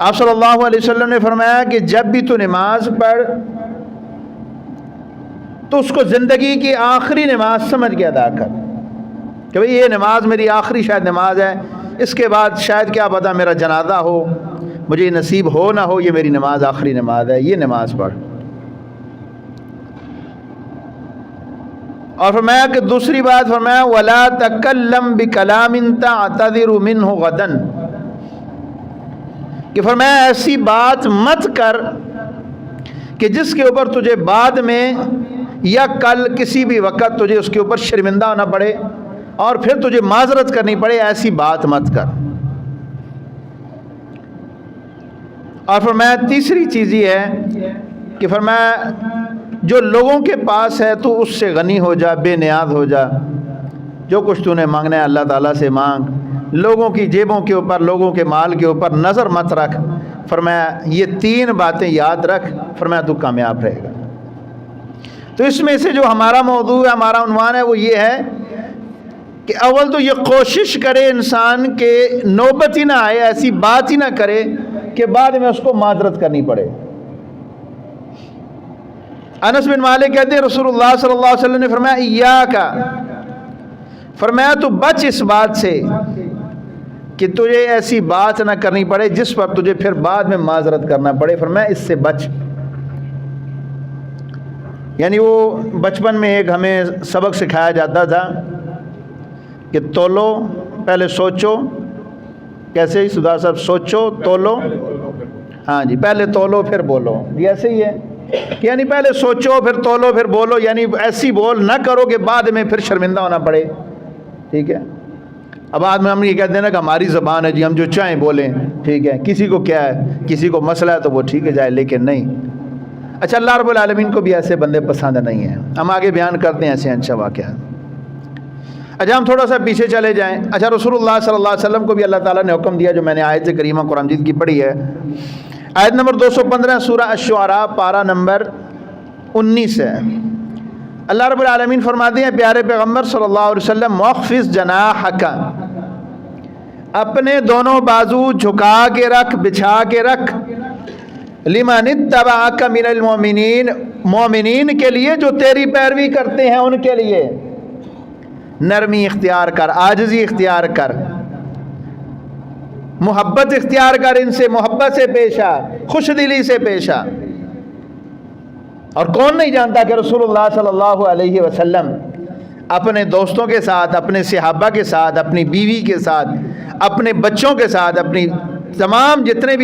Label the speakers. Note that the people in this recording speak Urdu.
Speaker 1: آپ صلی اللہ علیہ وسلم نے فرمایا کہ جب بھی تو نماز پڑھ تو اس کو زندگی کی آخری نماز سمجھ کے ادا کر کہ بھئی یہ نماز میری آخری شاید نماز ہے، اس کے بعد شاید کیا پتہ میرا جنازہ ہو، مجھے نصیب ہو نہ ہو، یہ میری نماز آخری نماز ہے، یہ نماز پڑھ۔ اور فرمایا کہ دوسری بات فرمایا وَلَا تَكَلَّمْ بِكَلَامٍ تَعْتَذِرُ مِنْهُ غَدًا، کہ فرمایا ایسی بات مت کر کہ جس کے اوپر تجھے بعد میں یا کل کسی بھی وقت تجھے اس کے اوپر شرمندہ ہونا پڑے اور پھر تجھے معذرت کرنی پڑے، ایسی بات مت کر۔ اور فرمایا تیسری چیز یہ ہے کہ فرمایا جو لوگوں کے پاس ہے تو اس سے غنی ہو جا، بے نیاز ہو جا، جو کچھ تو نے مانگنا ہے اللہ تعالیٰ سے مانگ، لوگوں کی جیبوں کے اوپر، لوگوں کے مال کے اوپر نظر مت رکھ۔ فرمایا یہ تین باتیں یاد رکھ، فرمایا تو کامیاب رہے گا۔ تو اس میں سے جو ہمارا موضوع ہے، ہمارا عنوان ہے، وہ یہ ہے کہ اول تو یہ کوشش کرے انسان کہ نوبت ہی نہ آئے، ایسی بات ہی نہ کرے کہ بعد میں اس کو معذرت کرنی پڑے۔ انس بن مالک کہتے ہیں رسول اللہ صلی اللہ علیہ وسلم نے فرمایا ایاکا، فرمایا تو بچ اس بات سے کہ تجھے ایسی بات نہ کرنی پڑے جس پر تجھے پھر بعد میں معذرت کرنا پڑے، فرمایا اس سے بچ۔ یعنی وہ بچپن میں ایک ہمیں سبق سکھایا جاتا تھا کہ تولو، پہلے سوچو، کیسے ہی سدھار صاحب، سوچو تولو، ہاں جی، پہلے تولو پھر بولو، یہ ایسے ہی ہے کہ یعنی پہلے سوچو پھر تولو پھر بولو، یعنی ایسی بول نہ کرو کہ بعد میں پھر شرمندہ ہونا پڑے، ٹھیک ہے۔ اب آج میں ہم یہ کہتے ہیں نا کہ ہماری زبان ہے جی، ہم جو چاہیں بولیں، ٹھیک ہے، کسی کو کیا ہے، کسی کو مسئلہ ہے تو وہ ٹھیک ہے جائے، لیکن نہیں۔ اچھا، اللہ رب العالمین کو بھی ایسے بندے پسند نہیں ہیں، ہم آگے بیان کرتے ہیں ایسے اچھا واقعات۔ اچھا ہم تھوڑا سا پیچھے چلے جائیں۔ اچھا رسول اللہ صلی اللہ علیہ وسلم کو بھی اللہ تعالیٰ نے حکم دیا، جو میں نے آیت کریمہ قرآن مجید کی پڑھی ہے، آیت نمبر 215 سورہ الشعراء پارہ نمبر 19 ہے۔ اللہ رب العالمین فرماتے ہیں پیارے پیغمبر صلی اللہ علیہ وسلم وَاخْفِضْ جَنَاحَكَ، اپنے دونوں بازو جھکا کے رکھ، بچھا کے رکھ، لِمَنِ اتَّبَعَكَ مِنَ الْمُؤْمِنِينَ، مومنین کے لیے جو تیری پیروی کرتے ہیں ان کے لیے نرمی اختیار کر، عاجزی اختیار کر، محبت اختیار کر، ان سے محبت سے پیش آ، خوش دلی سے پیش آ۔ اور کون نہیں جانتا کہ رسول اللہ صلی اللہ علیہ وسلم اپنے دوستوں کے ساتھ، اپنے صحابہ کے ساتھ، اپنی بیوی کے ساتھ، اپنے بچوں کے ساتھ، اپنی تمام جتنے بھی